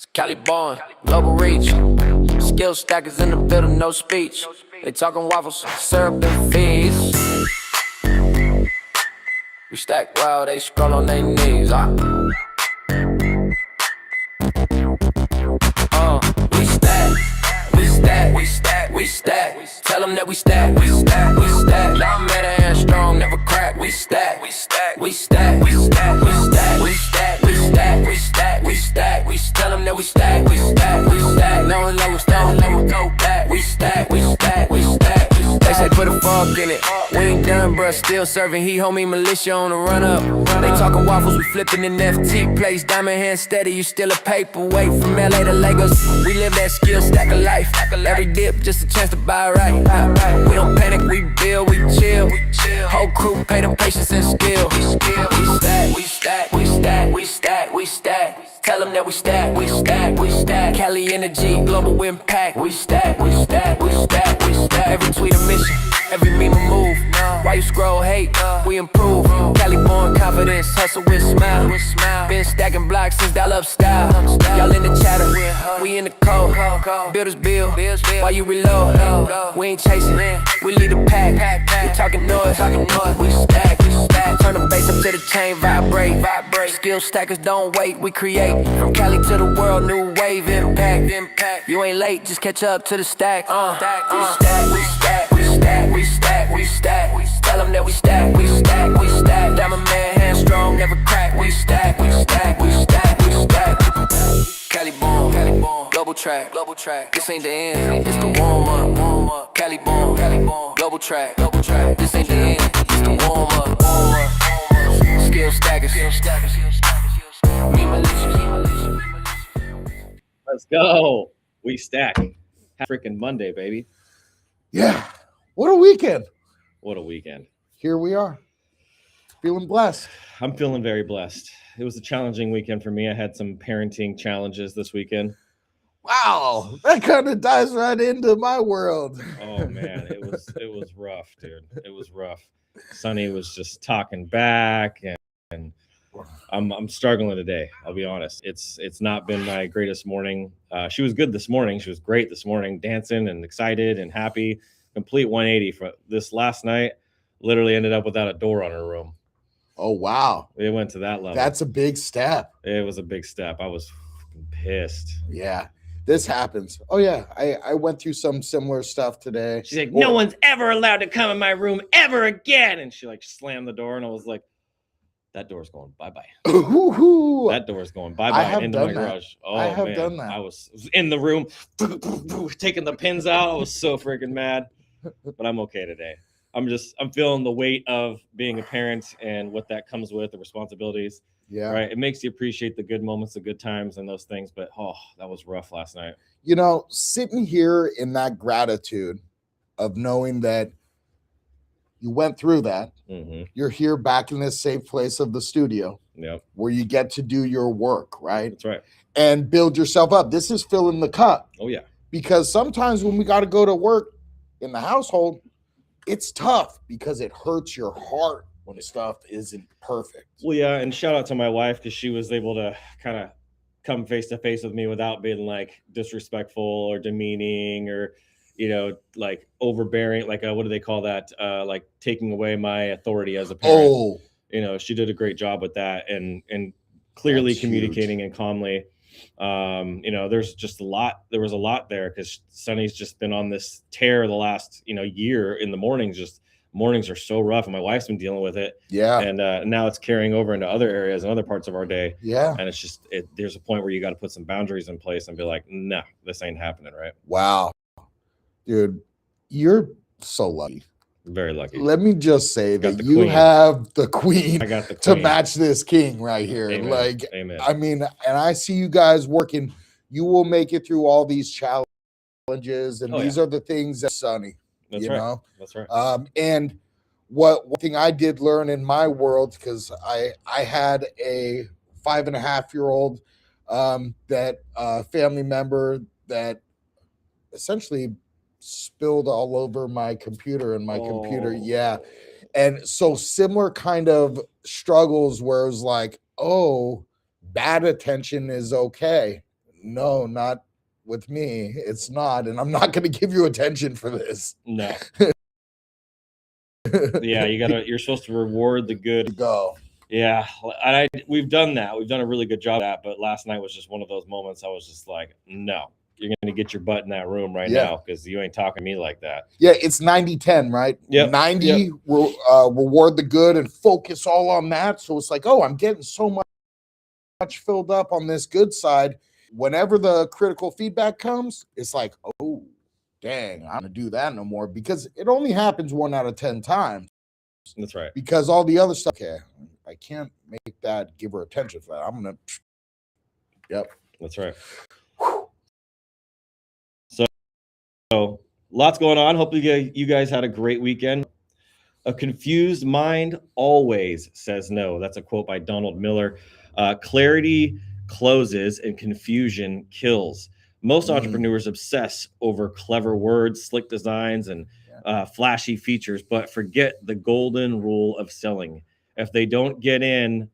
It's Cali born, global reach. Skill stackers in the building, no speech. They talking waffles, syrup and fees. We stack while they scroll on their knees. We stack, we stack, we stack, we stack. Tell them that we stack, we stack, we stack. Now I'm mad and strong, never crack. We stack, we stack, we stack, we stack, we stack, we stack, we stack, we stack, we stack. We tell them that we stack, we stack, we stack. No one let us down, let us go back. We stack, we stack, we stack. They say put a fuck in it. We ain't done, bruh, still serving. He homie militia on the run up. They talking waffles, we flipping in FT plays. Diamond hand steady, you still a paperweight. From LA to Lagos, we live that skill stack of life. Every dip, just a chance to buy right. We don't panic, we build, we chill. Whole crew pay them patience and skill. We stack, we stack, we stack, we stack, we stack. Tell them that we stack, we stack, we stack. Cali energy, global impact. We stack, we stack, we stack, we stack. Every tweet a mission, every meme a move. Why you scroll hate? We improve. Cali born confidence, hustle with smile. Been stacking blocks since dial up style. Y'all in the chatter, we in the code. Builders build, while you reload. We ain't chasing, we lead the pack. We talking noise, we stack. Turn the bass up to the chain, vibrate. Skill stackers don't wait, we create. From Cali to the world, new wave impact. You ain't late, just catch up to the stack. We stack, we stack, we stack, we stack, we stack. Tell them that we stack, we stack, we stack. Diamond man, hand strong, never crack. We stack, we stack, we stack, we stack. Cali born, global track. This ain't the end, it's the warm up. Cali born, global track. This ain't the end, it's the warm up. Skill stackers. Me militia. Let's go. We stack. Freaking Monday, baby. Yeah. What a weekend. What a weekend. Here we are. Feeling blessed. I'm feeling very blessed. It was a challenging weekend for me. I had some parenting challenges this weekend. Wow. That kind of dives right into my world. Oh man, it was rough, dude. It was rough. Sunny was just talking back and I'm struggling today. I'll be honest. It's not been my greatest morning. She was good this morning. She was great this morning, dancing and excited and happy. Complete 180 for this last night. Literally ended up without a door on her room. Oh wow. It went to that level. That's a big step. It was a big step. I was pissed. Yeah. This happens. Oh yeah. I went through some similar stuff today. She's like, no one's ever allowed to come in my room ever again. And she like slammed the door and I was like, that door's going bye-bye. That door's going bye-bye into my garage. Oh, I have done that. I was in the room taking the pins out. I was so freaking mad. But I'm okay today. I'm feeling the weight of being a parent and what that comes with, the responsibilities. Yeah. Right. It makes you appreciate the good moments, the good times and those things. But that was rough last night. You know, sitting here in that gratitude of knowing that you went through that. Mm-hmm. You're here back in this safe place of the studio. Yep. Where you get to do your work, right? That's right. And build yourself up. This is filling the cup. Oh, yeah. Because sometimes when we got to go to work in the household, it's tough because it hurts your heart when stuff isn't perfect. Well, yeah. And shout out to my wife because she was able to kind of come face to face with me without being like disrespectful or demeaning or, like overbearing, like what do they call that? Like taking away my authority as a parent. Oh, she did a great job with that and clearly that's communicating huge. And calmly. There was a lot there because Sunny's just been on this tear the last, year in the mornings. Just mornings are so rough and my wife's been dealing with it. Yeah. And now it's carrying over into other areas and other parts of our day. Yeah. And it's just, there's a point where you got to put some boundaries in place and be like, no, this ain't happening. Right. Wow. Dude, you're so lucky. Very lucky. Let me just say that you have the queen, I got the to queen. Match this king right here. Amen. Like, Amen. I mean, and I see you guys working. You will make it through all these challenges, and these are the things that Sunny. That's you right. know? That's right. And one thing I did learn in my world, because I had a 5.5-year-old that family member that essentially spilled all over my computer and my computer. Yeah. And so similar kind of struggles where it was like, bad attention is okay. no, not with me. It's not, and I'm not going to give you attention for this. No. Yeah, you're supposed to reward the good. Go. Yeah, we've done that. We've done a really good job of that, but last night was just one of those moments I was just like, no, you're going to get your butt in that room right now because you ain't talking to me like that. Yeah, it's 90-10, right? Yeah. 90 reward the good and focus all on that. So it's like, oh, I'm getting so much filled up on this good side. Whenever the critical feedback comes, it's like, oh, dang, I'm going to do that no more, because it only happens 1 out of 10 times. That's right. Because all the other stuff, okay, I can't make that give her attention for that. I'm going to, yep. That's right. So lots going on. Hopefully you guys had a great weekend. A confused mind always says no. That's a quote by Donald Miller. Clarity closes and confusion kills. Most entrepreneurs obsess over clever words, slick designs, and flashy features, but forget the golden rule of selling. If they don't get in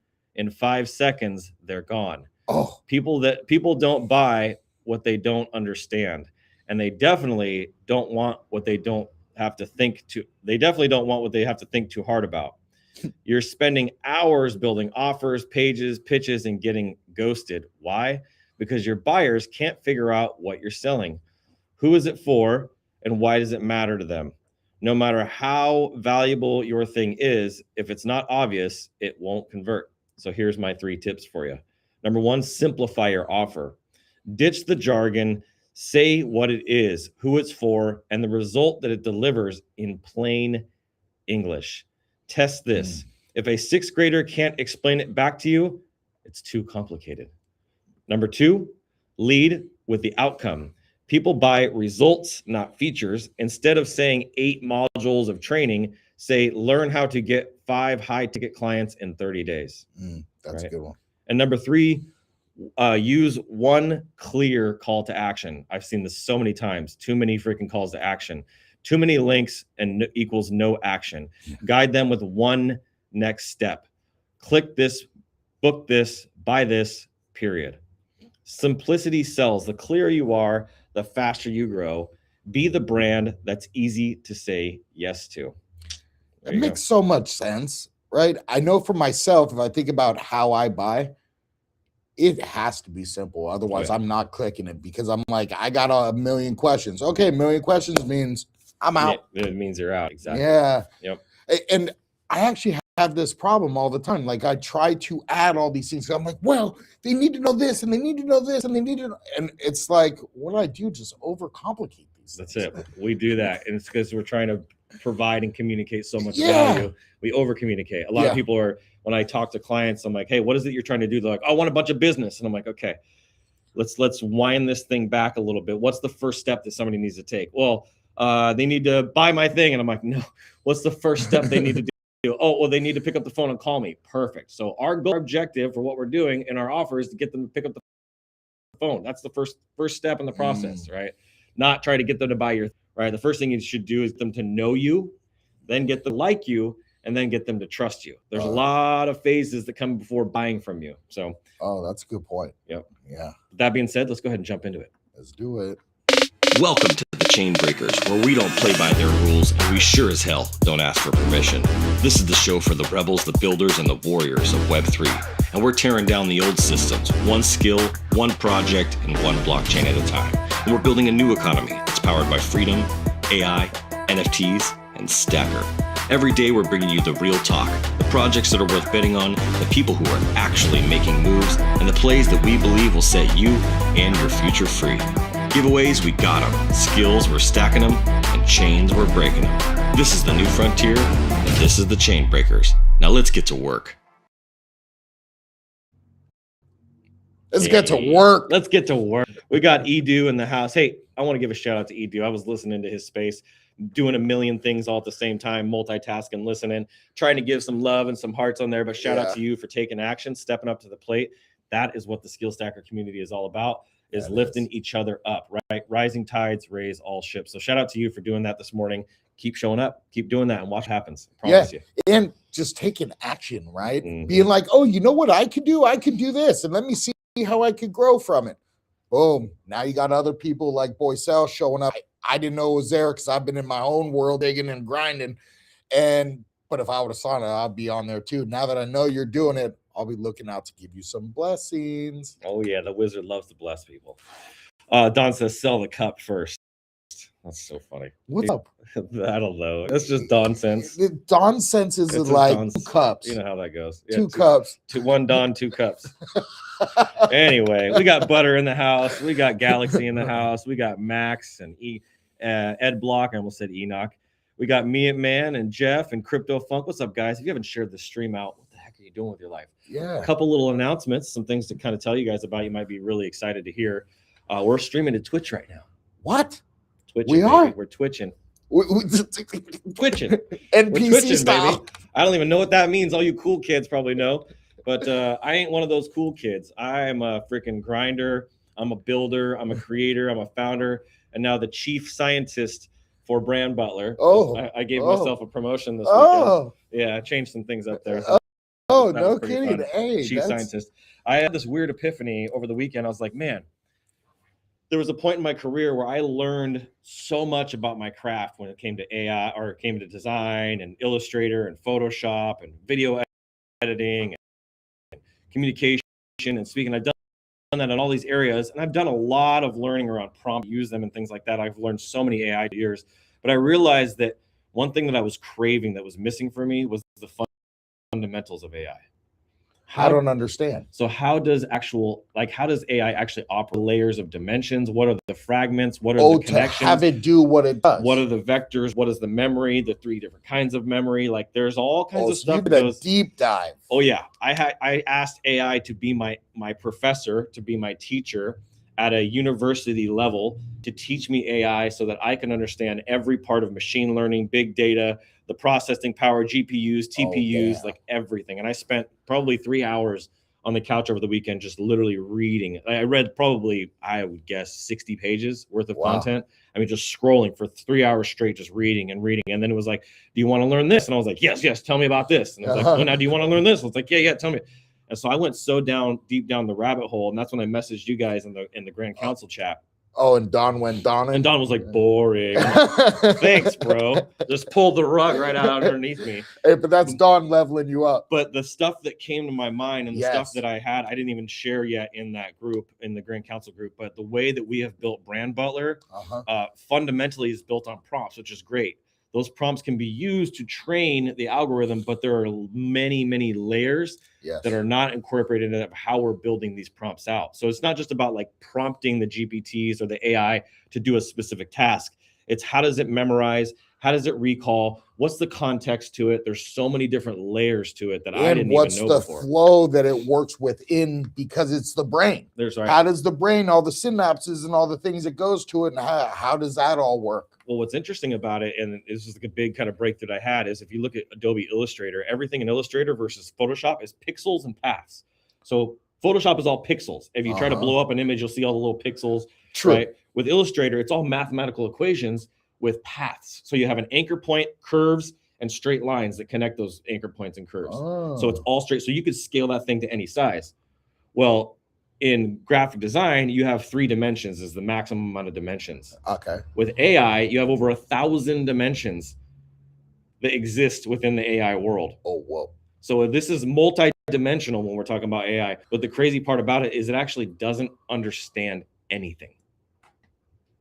5 seconds, they're gone. Oh, People don't buy what they don't understand, and they definitely don't want what they don't have to think too. They definitely don't want what they have to think too hard about. You're spending hours building offers, pages, pitches, and getting ghosted. Why? Because your buyers can't figure out what you're selling. Who is it for, and why does it matter to them? No matter how valuable your thing is, if it's not obvious, it won't convert. So here's my 3 tips for you. Number 1, simplify your offer. Ditch the jargon. Say what it is, who it's for, and the result that it delivers in plain English. Test this. If a 6th grader can't explain it back to you, it's too complicated. Number 2, lead with the outcome. People buy results, not features. Instead of saying 8 modules of training, say learn how to get 5 high-ticket clients in 30 days. That's a good one. And number 3, use one clear call to action. I've seen this so many times. Too many freaking calls to action. Too many links and equals no action. Guide them with one next step. Click this, book this, buy this, period. Simplicity sells. The clearer you are, the faster you grow. Be the brand that's easy to say yes to. It makes so much sense, right? I know for myself, if I think about how I buy, it has to be simple. Otherwise, I'm not clicking it, because I'm like, I got a million questions. Okay, a million questions means I'm out. It means you're out. Exactly. Yeah. Yep. And I actually have this problem all the time. Like, I try to add all these things. I'm like, well, they need to know this, and they need to know this, and they need to know. And it's like, what do I do? Just overcomplicate these things. That's it. We do that. And it's because we're trying to provide and communicate so much value. We over communicate. A lot of people are, when I talk to clients, I'm like, hey, what is it you're trying to do? They're like, I want a bunch of business. And I'm like, okay, let's wind this thing back a little bit. What's the first step that somebody needs to take? Well, they need to buy my thing. And I'm like, no, what's the first step they need to do? Oh, well, they need to pick up the phone and call me. Perfect. So our goal, our objective for what we're doing in our offer is to get them to pick up the phone. That's the first step in the process, right? Not try to get them to buy your, right? The first thing you should do is them to know you, then get them to like you, and then get them to trust you. There's a lot of phases that come before buying from you. So, that's a good point. Yep. Yeah. That being said, let's go ahead and jump into it. Let's do it. Welcome to the Chain Breakers, where we don't play by their rules, and we sure as hell don't ask for permission. This is the show for the rebels, the builders, and the warriors of Web3. And we're tearing down the old systems, one skill, one project, and one blockchain at a time. And we're building a new economy that's powered by freedom, AI, NFTs, and Stacker. Every day we're bringing you the real talk, the projects that are worth betting on, the people who are actually making moves, and the plays that we believe will set you and your future free. Giveaways, we got them. Skills, we're stacking them. And chains, we're breaking them. This is the new frontier, and this is the Chain Breakers. Now let's get to work. Let's get to work. Let's get to work. We got Edu in the house. Hey, I want to give a shout out to Edu. I was listening to his space, doing a million things all at the same time, multitasking, listening, trying to give some love and some hearts on there. But shout out to you for taking action, stepping up to the plate. That is what the Skill Stacker community is all about, is lifting each other up, right? Rising tides raise all ships. So shout out to you for doing that this morning. Keep showing up, keep doing that, and watch what happens. I promise you. And just taking action, right? Being like, oh, you know what I could do? I could do this, and let me see how I could grow from it. Boom. Now you got other people like Boycell showing up. I didn't know it was there because I've been in my own world digging and grinding. But if I would have saw it, I'd be on there too. Now that I know you're doing it, I'll be looking out to give you some blessings. Oh yeah, the wizard loves to bless people. Don says sell the cup first. That's so funny. What's up? I don't know. That's just Don sense. Don sense is It's like Don's- 2 cups. You know how that goes. Yeah, 2 cups. One Don, 2 cups. Anyway, we got Butter in the house. We got Galaxy in the house. We got Max and Ed Block. I almost said Enoch. We got me and Man and Jeff and Crypto Funk. What's up, guys? If you haven't shared the stream out, what the heck are you doing with your life? Yeah. A couple little announcements, some things to kind of tell you guys about. You might be really excited to hear. We're streaming to Twitch right now. What? Twitching, We are? We're twitching. Twitching. We're NPC twitching, style. baby. I don't even know what that means. All you cool kids probably know. But I ain't one of those cool kids. I am a freaking grinder. I'm a builder. I'm a creator. I'm a founder. And now the chief scientist for Brand Butler. Oh. I gave Oh. myself a promotion this weekend. Oh. Yeah, I changed some things up there. Oh, That no was pretty kidding. fun. Hey, Chief scientist. I had this weird epiphany over the weekend. I was like, man, there was a point in my career where I learned so much about my craft when it came to AI or it came to design and Illustrator and Photoshop and video editing and communication and speaking. I've done that in all these areas, and I've done a lot of learning around prompt, use them and things like that. I've learned so many AI years, but I realized that one thing that I was craving that was missing for me was the fundamentals of AI. I don't understand. So how does AI actually operate? Layers of dimensions? What are the fragments? What are the To connections? have it do what it does. What are the vectors? What is the memory? The 3 different kinds of memory? Like there's all kinds of so stuff. you that did a goes- deep dive. Oh yeah, I asked AI to be my professor, to be my teacher at a university level, to teach me AI so that I can understand every part of machine learning, big data, the processing power, GPUs, TPUs, yeah. like everything. And I spent probably 3 hours on the couch over the weekend just literally reading. I read probably, I would guess, 60 pages worth of Wow. content. I mean, just scrolling for 3 hours straight, just reading and reading. And then it was like, do you want to learn this? And I was like, yes, tell me about this. And I was like, oh, now do you want to learn this? I was like, yeah, tell me. And so I went so deep down the rabbit hole. And that's when I messaged you guys in the Grand Council chat. Oh, and Don went Don. And Don was like, boring. Thanks, bro. Just pulled the rug right out underneath me. Hey, but that's Don leveling you up. But the stuff that came to my mind and the Yes. stuff that I had, I didn't even share yet in that group, in the Grand Council group. But the way that we have built Brand Butler fundamentally is built on prompts, which is great. Those prompts can be used to train the algorithm, but there are many, many layers Yes. that are not incorporated into how we're building these prompts out. So it's not just about like prompting the GPTs or the AI to do a specific task. It's how does it memorize? How does it recall? What's the context to it? There's so many different layers to it that I And didn't what's even know the before. flow that it works within, because it's the brain. There's right. How does the brain, all the synapses and all the things that goes to it, and how does that all work? Well, what's interesting about it, and this is like a big kind of breakthrough I had, is if you look at Adobe Illustrator, everything in Illustrator versus Photoshop is pixels and paths. So Photoshop is all pixels. If you try to blow up an image, you'll see all the little pixels. True. Right? With Illustrator, it's all mathematical equations with paths. So you have an anchor point, curves, and straight lines that connect those anchor points and curves. So it's all straight. So you could scale that thing to any size. Well, in graphic design, you have 3 dimensions is the maximum amount of dimensions. Okay. With AI, you have over 1,000 dimensions that exist within the AI world. Oh, whoa. So this is multi-dimensional when we're talking about AI. But the crazy part about it is it actually doesn't understand anything.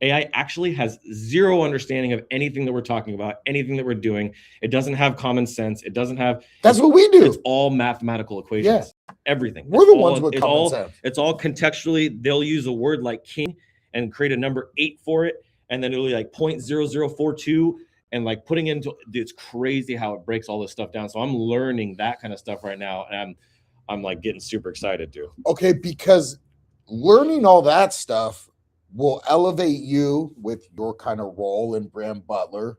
AI actually has zero understanding of anything that we're talking about, anything that we're doing. It doesn't have common sense. It doesn't have. That's what we do. It's all mathematical equations. Everything. We're It's the all- ones with it's common all, sense. It's all contextually. They'll use a word like king and create a number 8 for it, and then it'll be like 0.0042, and like putting into. It's crazy how it breaks all this stuff down. So I'm learning that kind of stuff right now, and I'm like getting super excited too. Okay, because learning all that stuff will elevate you with your kind of role in Brand Butler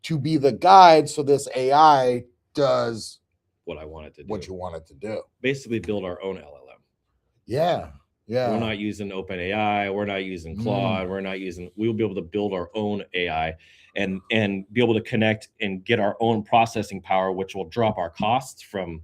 to be the guide so this AI does What I wanted to do. what you want it to do. Basically build our own LLM. Yeah. Yeah. We're not using OpenAI. We're not using Claude. We'll be able to build our own AI and be able to connect and get our own processing power, which will drop our costs from,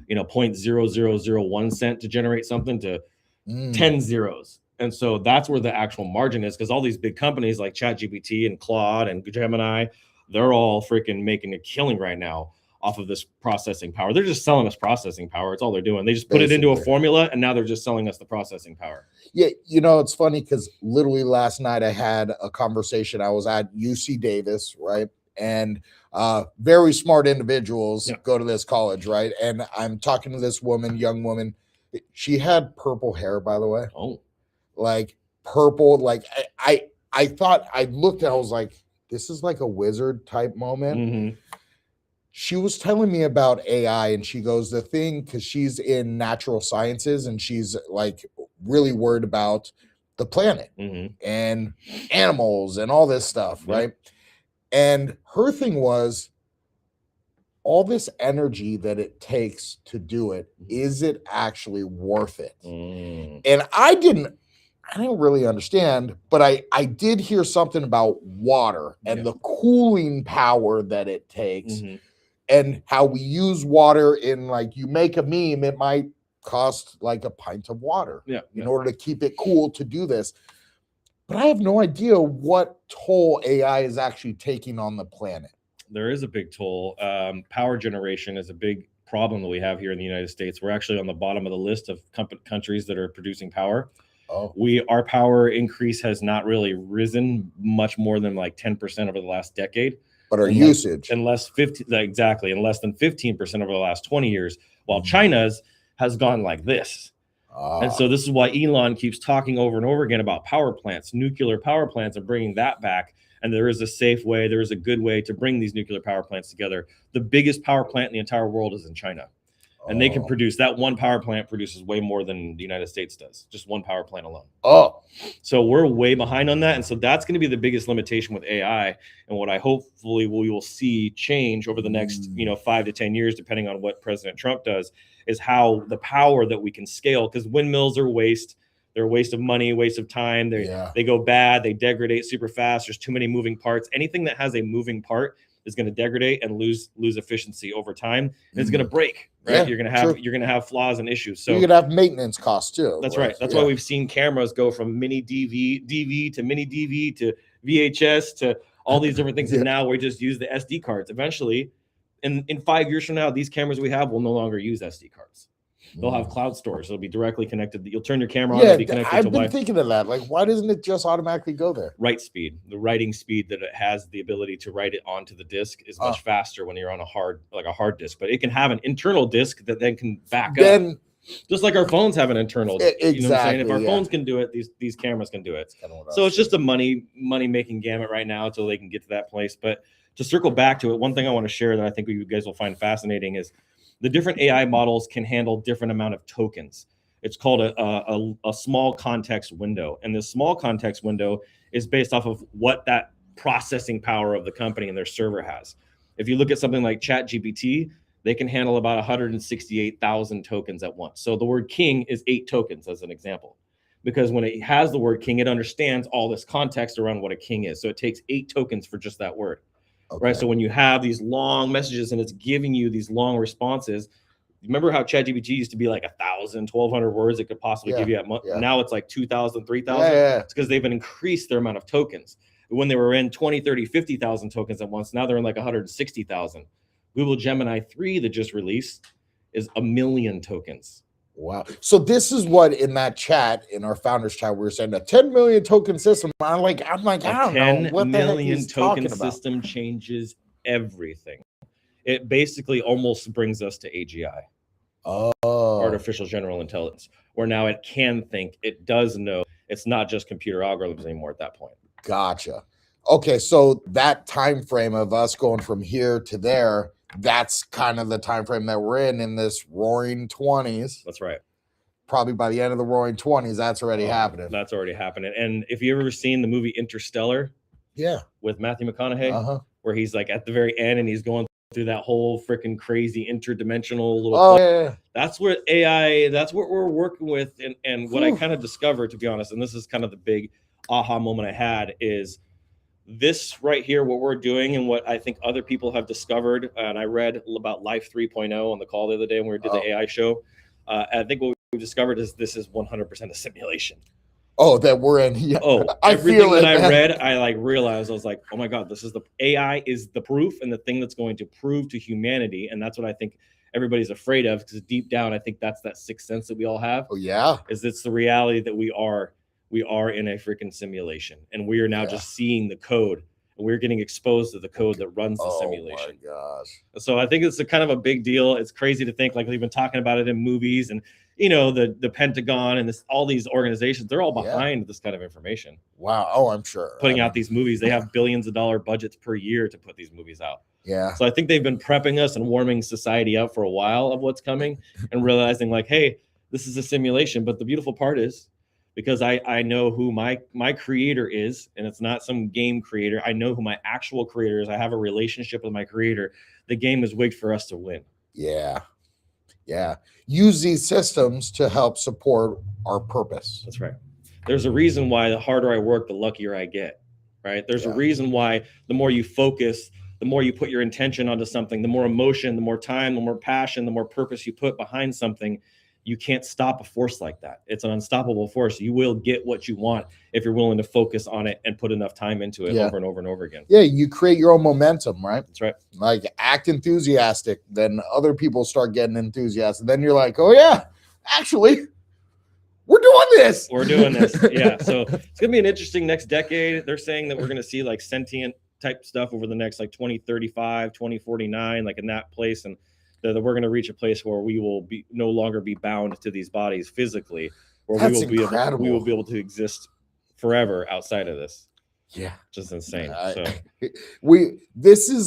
0.0001 cent to generate something to 10 zeros. And so that's where the actual margin is, because all these big companies like ChatGPT and Claude and Gemini, they're all freaking making a killing right now off of this processing power. They're just selling us processing power. It's all they're doing. They just put it into a Basically. formula, and now they're just selling us the processing power. Yeah, you know, it's funny because literally last night I had a conversation. I was at UC Davis, right? And very smart individuals Yeah. go to this college, right? And I'm talking to this woman, young woman. She had purple hair, by the way, Oh, like purple. Like I thought, I looked at, I was like, this is like a wizard type moment. mhm. She was telling me about AI, and she goes, the thing, because she's in natural sciences and she's like really worried about the planet Mhm. and animals and all this stuff, Yeah. right? And her thing was, all this energy that it takes to do it, is it actually worth it? Mm. And I didn't really understand, but I did hear something about water and Yeah. the cooling power that it takes, Mhm. and how we use water in, like, you make a meme, it might cost like a pint of water Yeah. in Yeah. order to keep it cool to do this. But I have no idea what toll AI is actually taking on the planet. There is a big toll. Power generation is a big problem that we have here in the United States. We're actually on the bottom of the list of countries that are producing power. Oh, Our power increase has not really risen much more than like 10% over the last decade. but our And usage. and less 50 exactly, and less than 15% over the last 20 years, while China's has gone like this. And so this is why Elon keeps talking over and over again about power plants, nuclear power plants, and bringing that back. And there is a safe way, there is a good way to bring these nuclear power plants together. The biggest power plant in the entire world is in China. And they can Oh. produce, that one power plant produces way more than the United States does, just one power plant alone. Oh, So we're way behind on that. And so that's going to be the biggest limitation with AI. And what I hopefully we will see change over the next, 5 to 10 years, depending on what President Trump does, is how the power that we can scale, because windmills are waste. They're a waste of money, waste of time. yeah. They go bad, they degrade super fast. There's too many moving parts. Anything that has a moving part is going to degrade and lose efficiency over time. And it's going to break, right? Yeah, you're true. going to have flaws and issues. So You could have maintenance costs too. that's like, right. That's yeah. why we've seen cameras go from mini DV to mini DV to VHS to all these different things. Yeah. And now we just use the SD cards. Eventually, in 5 years from now, these cameras we have will no longer use SD cards. They'll have cloud storage. It'll be directly connected. You'll turn your camera on, Yeah, it'll be connected to I've been Wi-Fi. thinking of that. Like, why doesn't it just automatically go there? Write speed, the writing speed that it has the ability to write it onto the disk is much faster when you're on a hard disk. But it can have an internal disk that then can back up. Then Just like our phones have an internal. You know what I'm saying? If Exactly, our yeah. phones can do it, these cameras can do it. kind of what I So was it's just a money making gamut right now until they can get to that place. But to circle back to it, one thing I want to share that I think you guys will find fascinating is the different AI models can handle different amount of tokens. It's called a small context window, and this small context window is based off of what that processing power of the company and their server has. If you look at something like ChatGPT, they can handle about 168,000 tokens at once. So the word king is 8 tokens as an example, because when it has the word king, it understands all this context around what a king is. So it takes 8 tokens for just that word. Okay. Right. So when you have these long messages and it's giving you these long responses, remember how ChatGPT used to be like 1,000, 1,200 words it could possibly give you at month. Yeah. Now it's like 2,000, 3,000. Yeah. It's because they've increased their amount of tokens. When they were in 20, 30, 50,000 tokens at once, now they're in like 160,000. Google Gemini 3 that just released is 1 million tokens. Wow. So this is what in that chat, in our founders chat, we were saying a 10 million token system. I'm like, I A don't know 10 what the heck million he's token talking about. system changes everything. It basically almost brings us to AGI. Oh, Artificial general intelligence, where now it can think, it does know. It's not just computer algorithms anymore at that point. gotcha. Okay, so that time frame of us going from here to there, that's kind of the time frame that we're in this roaring 20s. That's right. Probably by the end of the roaring 20s, that's already happening. That's already happening. And if you ever seen the movie Interstellar Yeah. with Matthew McConaughey, Uh-huh. where he's like at the very end and he's going through that whole freaking crazy interdimensional little Oh, place. yeah. That's where AI, that's what we're working with. And what I Whew. kind of discovered, to be honest, and this is kind of the big aha moment I had, is this right here, what we're doing and what I think other people have discovered. And I read about Life 3.0 on the call the other day when we did the AI show. I think what we discovered is this is 100% a simulation. Oh, that we're in. Yeah. Oh, I everything feel that it, I man. read, I like realized I was like, oh my God, this is the AI is the proof and the thing that's going to prove to humanity. And that's what I think everybody's afraid of, because deep down, I think that's that sixth sense that we all have. Oh yeah. Is it's the reality that we are in a freaking simulation, and we are now just seeing the code, and we're getting exposed to the code that runs the simulation. Oh my gosh. So I think it's a kind of a big deal. It's crazy to think, like we've been talking about it in movies, and the Pentagon and all these organizations, they're all behind this kind of information. Wow. Oh, I'm sure. Putting out these movies, they have billions of dollar budgets per year to put these movies out. Yeah. So I think they've been prepping us and warming society up for a while of what's coming, and realizing like, hey, this is a simulation. But the beautiful part is, because I know who my creator is, and it's not some game creator. I know who my actual creator is. I have a relationship with my creator. The game is rigged for us to win. Yeah. Yeah. Use these systems to help support our purpose. That's right. There's a reason why the harder I work, the luckier I get, right? There's a reason why the more you focus, the more you put your intention onto something, the more emotion, the more time, the more passion, the more purpose you put behind something, you can't stop a force like that. It's an unstoppable force. You will get what you want if you're willing to focus on it and put enough time into it over and over and over again. Yeah, you create your own momentum, right? That's right. Like act enthusiastic, then other people start getting enthusiastic. Then you're like, oh yeah, actually, we're doing this. We're doing this. Yeah. So it's gonna be an interesting next decade. They're saying that we're gonna see like sentient type stuff over the next like 2035, 2049, like in that place, and that we're going to reach a place where we will be no longer be bound to these bodies physically, where That's we will be able to exist forever outside of this. Yeah, just insane. This is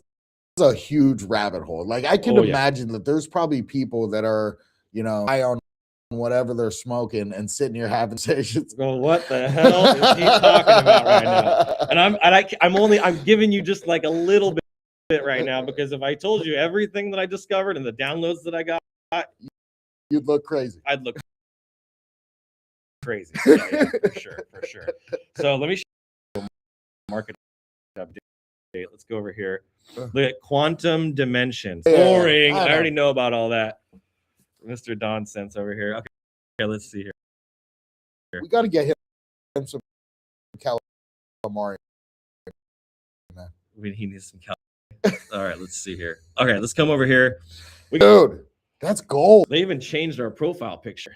a huge rabbit hole. Like I can imagine that there's probably people that are, high on whatever they're smoking and sitting here having sessions. Going, what the hell is he talking about right now? And I'm giving you just like a little bit right now, because if I told you everything that I discovered and the downloads that I got, you'd look crazy. I'd look crazy. Yeah, for sure. So let me show you a market update. Let's go over here. Look at quantum dimensions. Boring. I already know about all that. Mr. Don Sense over here. Okay, let's see here. We got to get him some calamari. He needs some calamari. All right, let's see here. Okay, let's come over here. Dude, that's gold. They even changed our profile picture.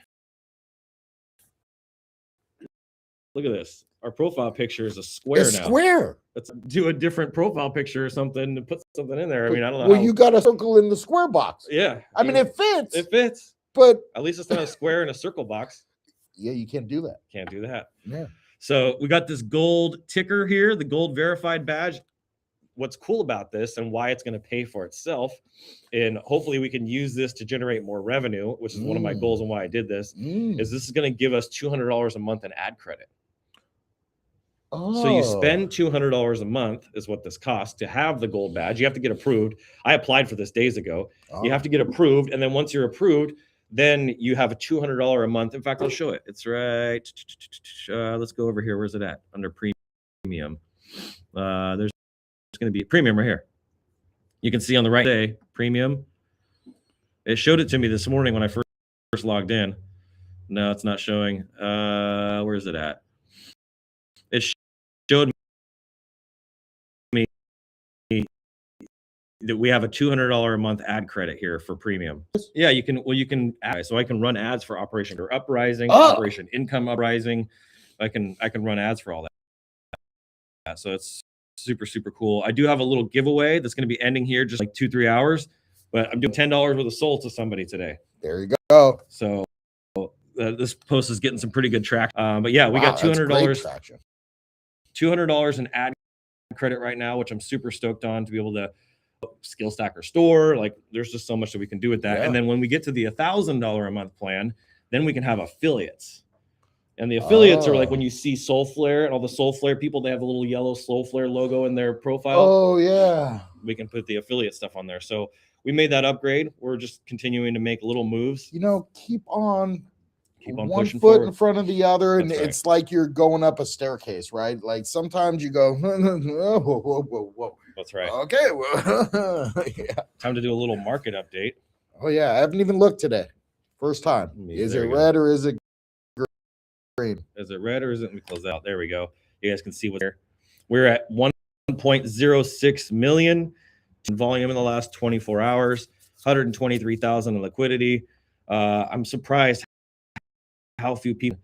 Look at this. Our profile picture is a square now. Square. Let's do a different profile picture or something to put something in there. I mean, I don't know. Well, you got a circle in the square box. Yeah. I mean, it fits. It fits. But at least it's not a square in a circle box. Yeah, you can't do that. Can't do that. Yeah. So we got this gold ticker here, the gold verified badge. What's cool about this and why it's going to pay for itself, and hopefully we can use this to generate more revenue, which is one of my goals and why I did this, is this is going to give us $200 a month in ad credit. So you spend $200 a month is what this costs to have the gold badge. You have to get approved. I applied for this days ago. You have to get approved. And then once you're approved, then you have a $200 a month. In fact, I'll show it. It's right. Let's go over here. Where's it at? Under premium. There's going to be premium right here. You can see on the right day, premium. It showed it to me this morning when I first logged in. No, it's not showing. Where is it at? It showed me that we have a $200 a month ad credit here for premium. Yeah, you can add, so I can run ads for Operation Uprising, Operation Income Uprising. I can run ads for all that. So it's super, super cool. I do have a little giveaway that's going to be ending here just like 2-3 hours, but I'm doing $10 worth of soul to somebody today. There you go. So this post is getting some pretty good traction. But yeah, we got $200. $200 in ad credit right now, which I'm super stoked on to be able to skill stack our store. Like there's just so much that we can do with that. And then when we get to the $1,000 a month plan, then we can have affiliates. And the affiliates are like when you see Soulflare and all the Soulflare people, they have a little yellow Soulflare logo in their profile. Oh yeah. We can put the affiliate stuff on there. So we made that upgrade. We're just continuing to make little moves. Keep on one pushing foot forward. in front of the other, and That's it's like you're going up a staircase, right? Like sometimes you go, whoa. That's right. Okay, well, yeah. Time to do a little market update. Oh yeah, I haven't even looked today. First time. Is it red or is it Green. Is it red or is it? Let me close that out. There we go. You guys can see what's there. We're at 1.06 million in volume in the last 24 hours, 123,000 in liquidity. I'm surprised how few people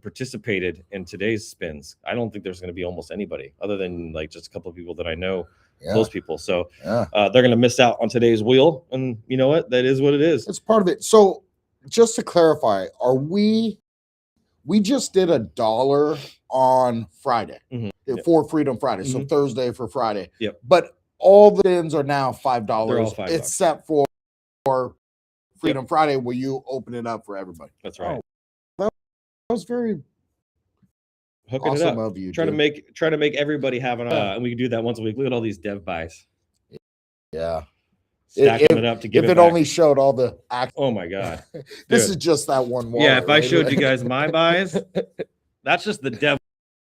participated in today's spins. I don't think there's going to be almost anybody other than like just a couple of people that I know, close people. So they're going to miss out on today's wheel. And you know what? That is what it is. It's part of it. So just to clarify, we just did $1 on Friday for Freedom Friday. So Thursday for Friday. Yep. But all the spins are now $5, They're all $5. Except for Freedom Friday, where you open it up for everybody. That's right. That was very hooking awesome it up. of you. Trying to make everybody have an and we can do that once a week. Look at all these dev buys. Yeah. Stacking it up to give if it back. Only showed all the oh my god. This is just that one wallet. Yeah, if I showed you guys my buys, that's just the dev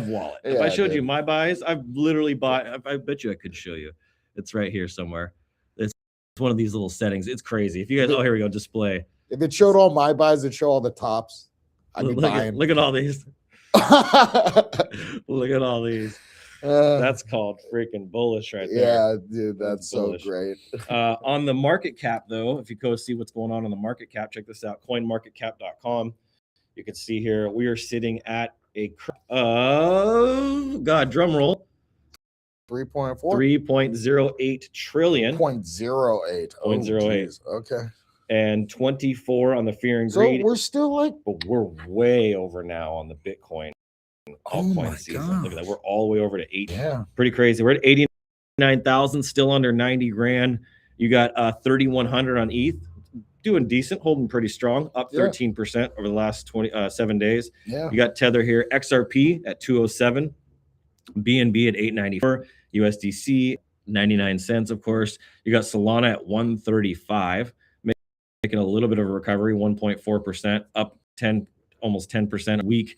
wallet. If I showed you my buys, I've literally bought, I bet you I could show you. It's right here somewhere. It's one of these little settings. It's crazy. If you guys, here we go, display. If it showed all my buys, it'd show all the tops. I'd be buying. Look at all these. Look at all these. That's called freaking bullish right there. Yeah, dude, that's so great. On the market cap, though, if you go see what's going on the market cap, check this out, coinmarketcap.com. You can see here we are sitting at a drum roll, 3.08 trillion. 0.08. 0.08. Okay. And 24 on the fear and greed. So we're still like, but we're way over now on the Bitcoin. My season. God. Look at that. We're all the way over to 8. Yeah. Pretty crazy. We're at 89,000, still under 90 grand. You got 3,100 on ETH, doing decent, holding pretty strong, up 13% over the last 7 days. Yeah. You got Tether here, XRP at 207, BNB at 894, USDC 99 cents, of course. You got Solana at 135, making a little bit of a recovery, 1.4%, up almost 10% a week.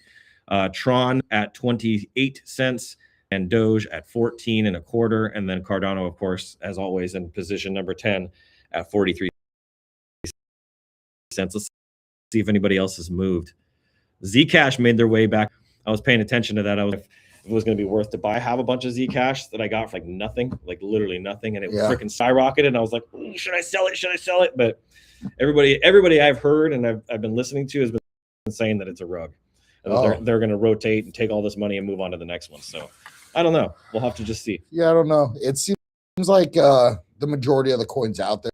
Tron at 28 cents and Doge at 14 and a quarter. And then Cardano, of course, as always, in position number 10 at 43 cents. Let's see if anybody else has moved. Zcash made their way back. I was paying attention to that. If it was going to be worth to buy. I have a bunch of Zcash that I got for like nothing, like literally nothing. And it freaking skyrocketed. And I was like, should I sell it? Should I sell it? But everybody I've heard and I've been listening to has been saying that it's a rug. They're going to rotate and take all this money and move on to the next one. So I don't know. We'll have to just see. Yeah, I don't know. It seems like the majority of the coins out there,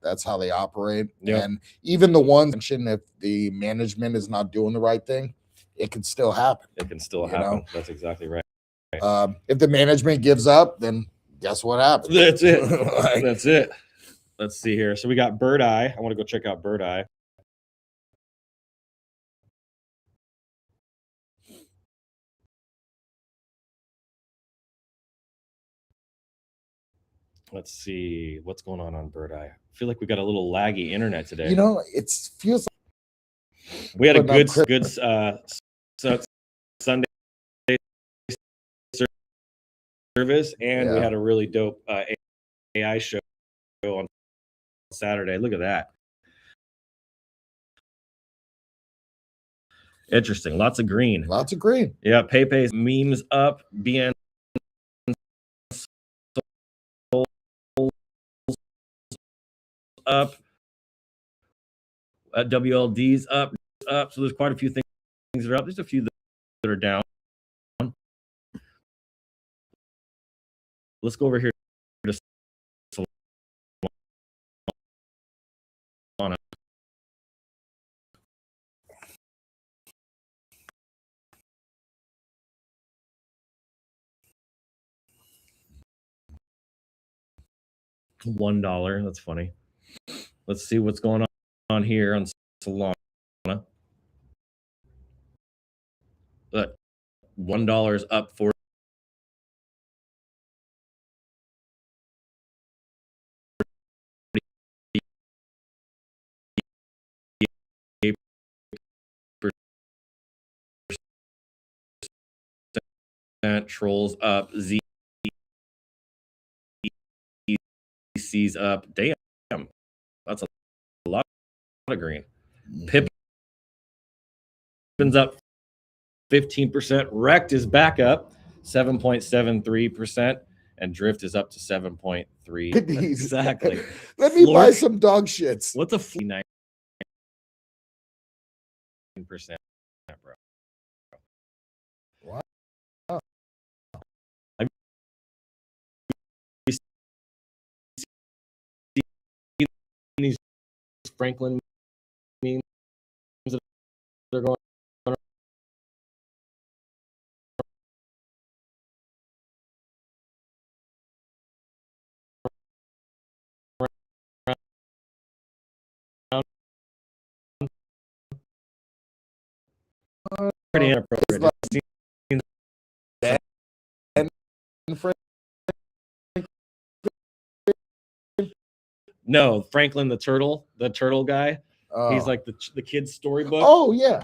that's how they operate. Yep. And even the ones, if the management is not doing the right thing, it can still happen. It can still happen. That's exactly right. If the management gives up, then guess what happens? That's it. That's it. Let's see here. So we got Bird Eye. I want to go check out Bird Eye. Let's see what's going on Bird Eye. I feel like we got a little laggy internet today. It feels like we had a good Sunday service, and we had a really dope AI show on Saturday. Look at that. Interesting. Lots of green. Yeah. Pepe's memes up. BN up. WLD's up. So there's quite a few things that are up. There's a few that are down. Let's go over here to Solana. $1. That's funny. Let's see what's going on here on Solana. But $1 up 40%. Trolls up, ZC's up. Damn, that's a lot of green. Pippin's up 15%. Wrecked is back up 7.73%, and drift is up to 7.3. Exactly. Let me buy Flork. some dog shits. What's a 9%, bro? Wow. Have you seen these Franklin memes that are going around? Pretty inappropriate. like- Have you seen No, Franklin the turtle guy. He's like the kid's storybook. oh yeah.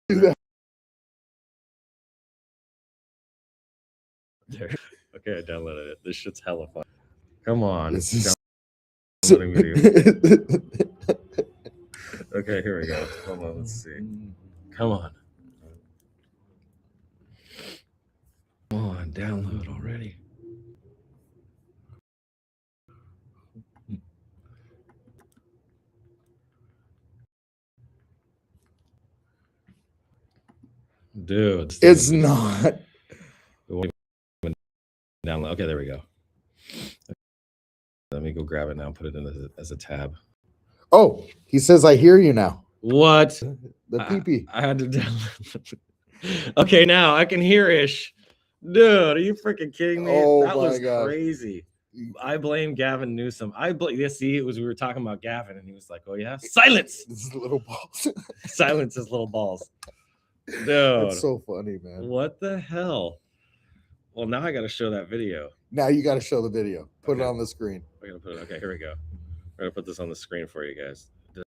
do that. There. Okay, I downloaded it. This shit's hella fun. Come on. This is Downloading video. Okay, here we go. Hold on, let's see. Come on. Come on, download already. Dude, It's not. It won't even download. Okay, there we go. Let me go grab it now and put it in as a tab. Oh, he says, I hear you now. What? The pee-pee. I had to download. Okay, now I can hear Ish. Dude, are you freaking kidding me? Oh That my was God. crazy. I blame Gavin Newsom. Yeah, see, it was we were talking about Gavin, and he was like, "Oh yeah, silence, This is little balls. silence his little balls." Dude, That's so funny, man. what the hell? Well, now I got to show that video. Now you got to show the video. Put Okay. it on the screen. We're gonna put it. Okay, here we go. We're gonna put this on the screen for you guys. Did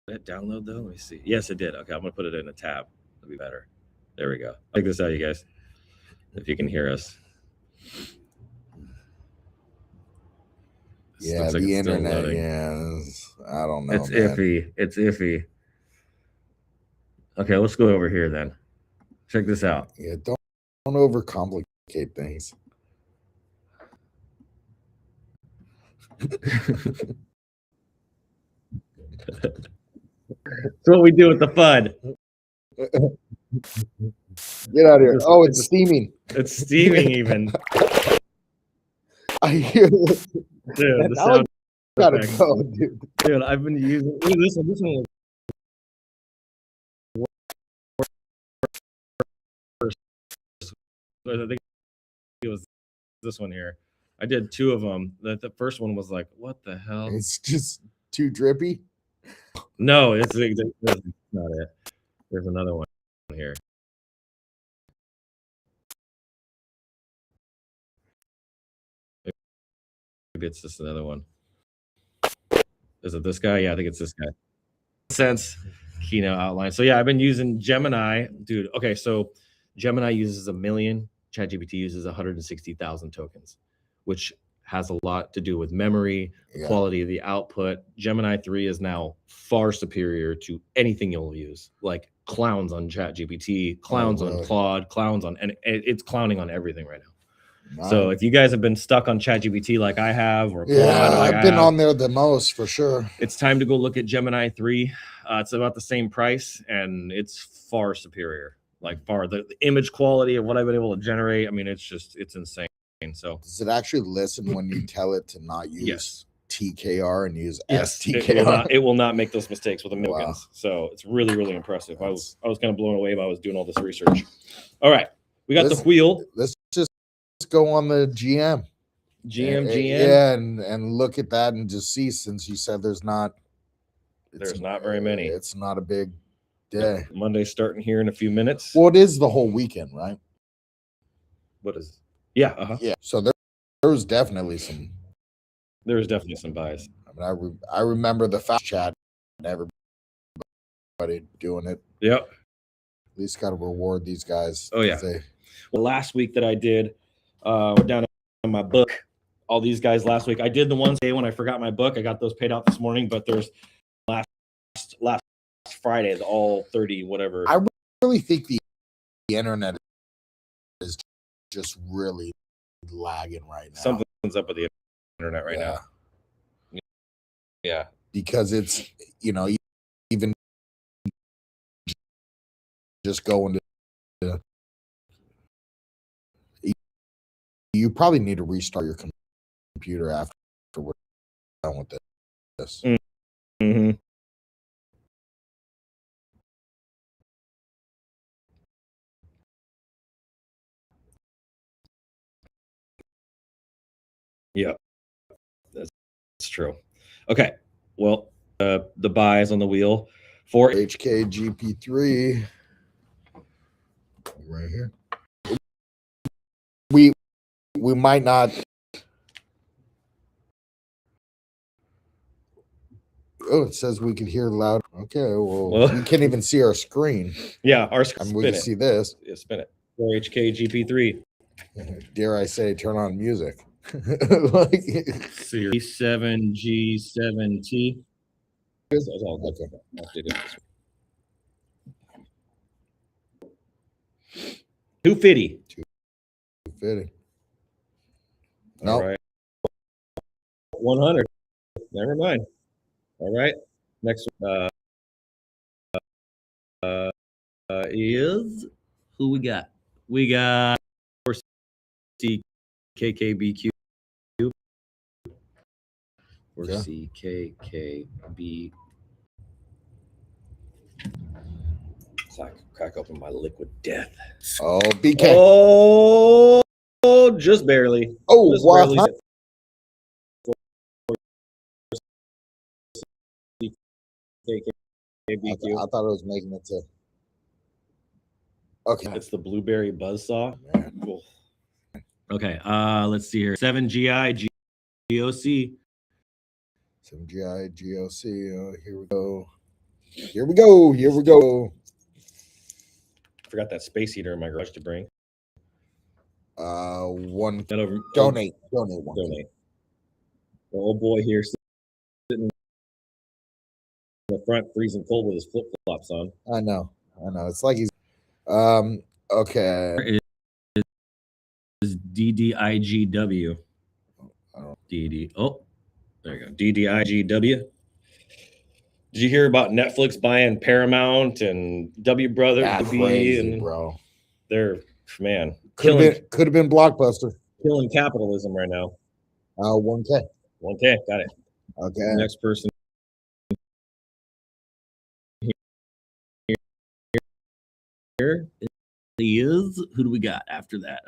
it download though? Let me see. Yes, it did. Okay, I'm gonna put it in a tab. It'll be better. There we go. Check this out, you guys. If you can hear us. This Yeah, looks like the it's still internet. loading. Yeah, I don't know. It's man. iffy. It's iffy. Okay, let's go over here then. Check this out. Yeah, don't overcomplicate things. That's what we do with the fun. Get out of here. Just- Oh, it's steaming. It's steaming even. I hear it. Dude, the Now sound Gotta effects. go, dude. Dude, I've been using look at this one. This one was I think it was this one here. I did two of them. The first one was like, what the hell? It's just too drippy. No, it's not it. There's another one here. Maybe it's just another one. Is it this guy? Yeah, I think it's this guy. Sense keynote outline. So yeah, I've been using Gemini, dude. Okay, so Gemini uses 1 million. ChatGPT uses 160,000 tokens, which has a lot to do with memory, Yeah. quality of the output. Gemini 3 is now far superior to anything you'll use. Like clowns on ChatGPT, clowns on really? Claude, clowns on, and it's clowning on everything right now. Nice. So if you guys have been stuck on ChatGPT like I have, or Claude, Yeah, like I've been I have, on there the most for sure. it's time to go look at Gemini 3. It's about the same price, and it's far superior. Like far the image quality of what I've been able to generate. I mean, it's insane. So Does it actually listen when you tell it to not use Yes. TKR and use yes, STKR? it will not make those mistakes with the Wow. Milkins. So it's really, really impressive. I was kind of blown away while I was doing all this research. All right, we got the Listen, wheel. Let's just go on the GM. GM. Yeah, and look at that and just see, since you said there's not very many. It's not a big day. Monday's starting here in a few minutes. Well, it is the whole weekend, right? What is? Yeah. Uh-huh. Yeah. So there was definitely some. There's definitely some bias. I mean, I remember the fast chat and everybody doing it. Yep. At least got to reward these guys. Oh, yeah. They, Well, last week that I did, down in my book, all these guys last week, I did the ones day when I forgot my book. I got those paid out this morning, but there's last Friday, the all 30, whatever. I really think the internet is just really lagging right now. Something's up with the internet right now. Yeah. Because it's, even just going to, you probably need to restart your computer after we're done with this. Mm-hmm. Yeah, that's true. Okay, well, the buys on the wheel for HKGP3 right here. We might not. Oh, it says we could hear loud. Okay, well, Well- you can't even see our screen. Yeah, our I spin mean, we can it. see this. Yeah, spin it. 4HK GP3. Dare I say, turn on music. Like, Series 7G7T. That's all good. Okay. Updated this one. 250. fitting. All No, right. 100. Never mind. All right. Next is who we got? We got CKKBQ. Or Okay. CKKB. Crack open my liquid death. oh, BK. Oh, just barely. Oh, Just wow. barely. CKKBQ. I thought it was making it to. Okay. It's the blueberry buzzsaw. Man. Cool. Okay, let's see here. 7GI GOC. Some GI GOC. Oh, here we go. Here we go. Here we go. Forgot that space heater in my garage to bring. One. That over, Donate. Donate one. Donate. The old boy here sitting in the front, freezing cold with his flip flops on. I know. It's like he's. Okay. Is DDIGW. Oh. DD. Oh, there you go. DDIGW. Did you hear about Netflix buying Paramount and W Brothers? That's WB, crazy, and bro. they're, man, Could have been Blockbuster. killing capitalism right now. 1K. Okay, got it. Okay. Next person here is, who do we got after that?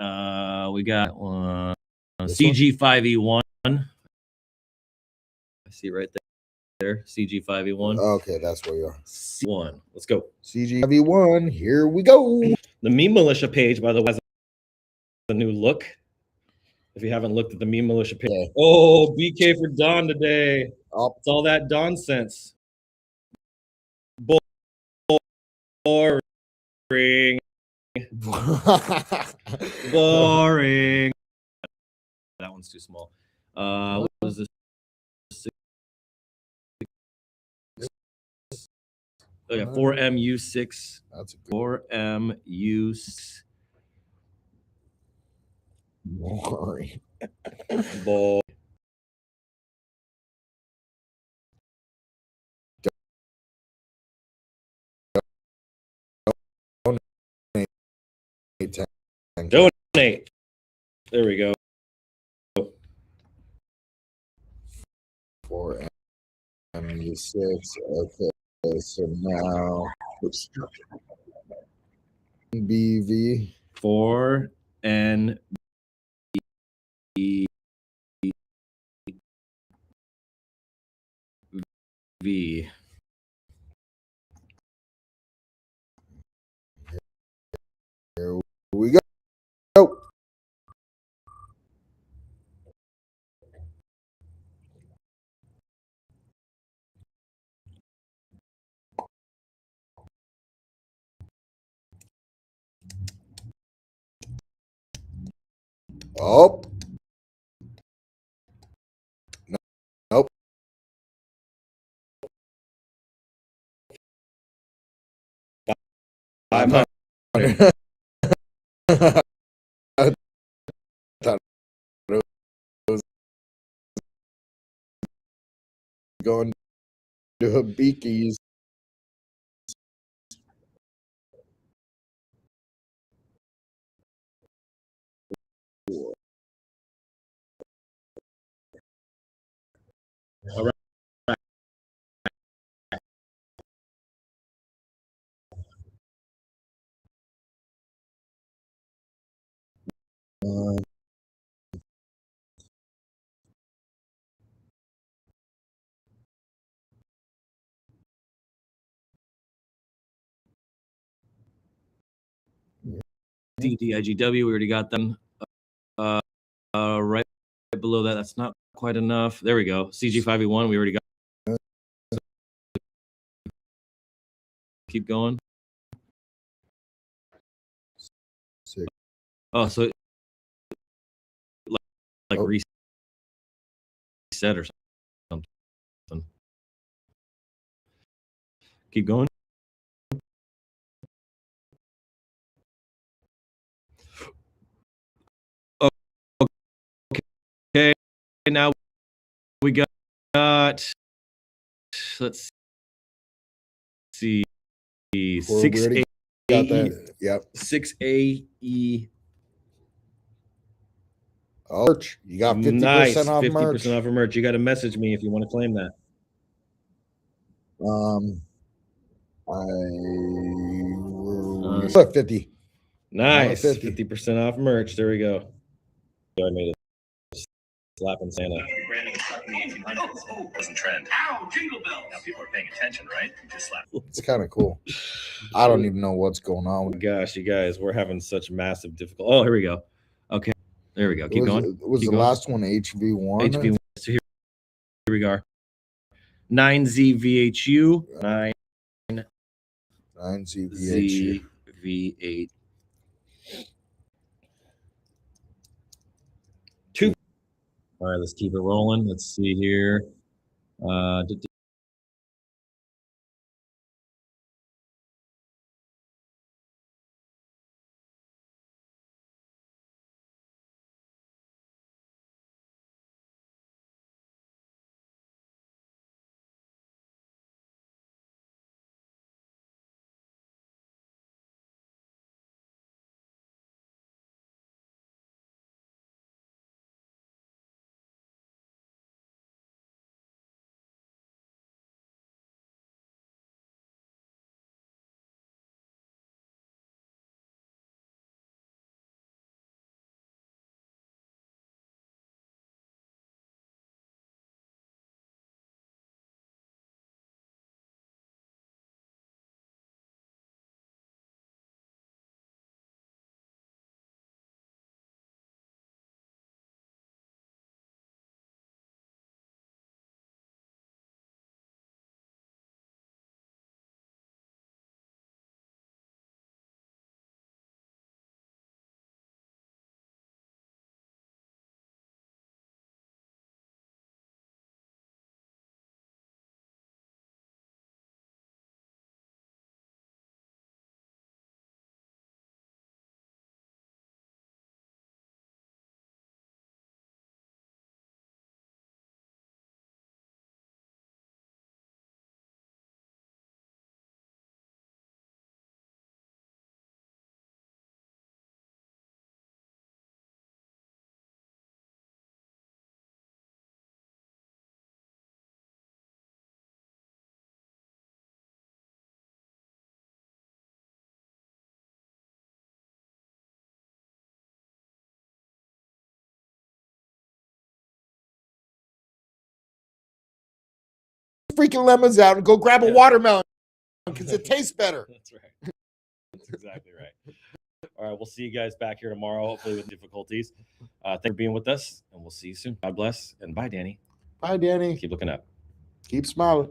We got This CG5E1. I see right there. CG5E1. Okay, that's where you are. C1. Let's go. CGV1. Here we go. The Meme Militia page, by the way, has a new look. If you haven't looked at the Meme Militia page. Okay. Oh, BK for Don today. Oh, It's all that Don sense. Boring. Boring. That one's too small. What was this? Oh yeah, 4MU6. that's a good 4MU6. boring. Ball. Donate. There we go. For MU6. Okay, so now BV. 4NB. V. Here we go. Go. Oh. Nope. I'm going to Habiki's. All right. DDIGW, we already got them. Right below that, that's not quite enough. There we go. CG5E1, we already got. Keep going. Six. Oh, so like Oh. reset or something. Keep going. Oh, okay. Now we got let's see, We 6 already got that. Yep. 6AE. Oh, merch. You got 50% Nice, off 50% merch. off of merch. You got to message me if you want to claim that. Look, 50. Nice, 50. 50% off merch. There we go. I made a slapping Santa. Branding a truck in the 1800s wasn't trend. Ow, jingle bells! Now people are paying attention, right? Just slap. It's kind of cool. I don't even know what's going on with it. Gosh, you guys, we're having such massive difficulty. Oh, here we go. Okay, there we go. Keep going. Was Keep the going. last one HV1? HV1. So here we go. 9ZVHU. 9ZVHU. ZV8. 2. All right, let's keep it rolling. Let's see here. Freaking lemons out and go grab a watermelon because it tastes better. That's right. That's exactly right. All right, we'll see you guys back here tomorrow, hopefully with difficulties. Thanks for being with us, and we'll see you soon. God bless, and bye, Danny. Bye, Danny. Keep looking up. Keep smiling.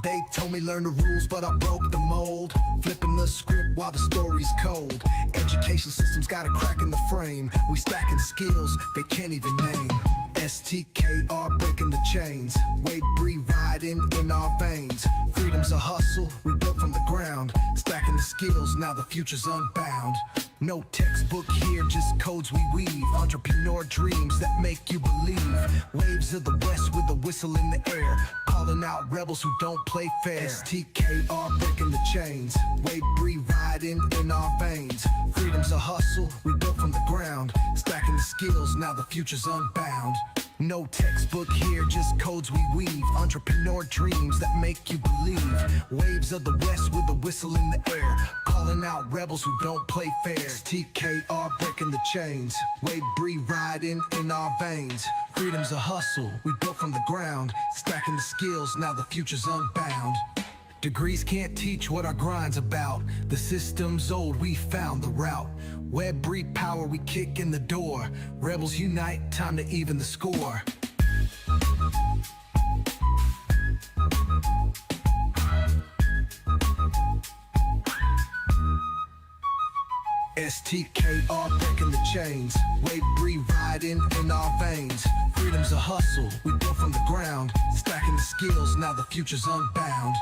They told me learn the rules, but I broke the mold. Flipping the script while the story's cold. Education system's got a crack in the frame. We stacking skills they can't even name. STKR breaking the chains. Wade Bree riding in our veins. Freedom's a hustle we built from the ground. Stacking the skills, now the future's unbound. No textbook here, just codes we weave. Entrepreneur dreams that make you believe. Waves of the west with a whistle in the air. Calling out rebels who don't play fair. STKR breaking the chains. Wade Bree riding in our veins. Freedom's a hustle we built from the ground. Stacking the skills, now the future's unbound. No textbook here, just codes we weave. Entrepreneur dreams that make you believe. Waves of the west with a whistle in the air. Calling out rebels who don't play fair. TKR breaking the chains. Wade Bree riding in our veins. Freedom's a hustle we built from the ground. Stacking the skills, now the future's unbound. Degrees can't teach what our grind's about. The system's old, we found the route. Web breed power, we kick in the door. Rebels unite, time to even the score. STKR breaking the chains. Wave breed riding in our veins. Freedom's a hustle, we built from the ground. Stacking the skills, now the future's unbound.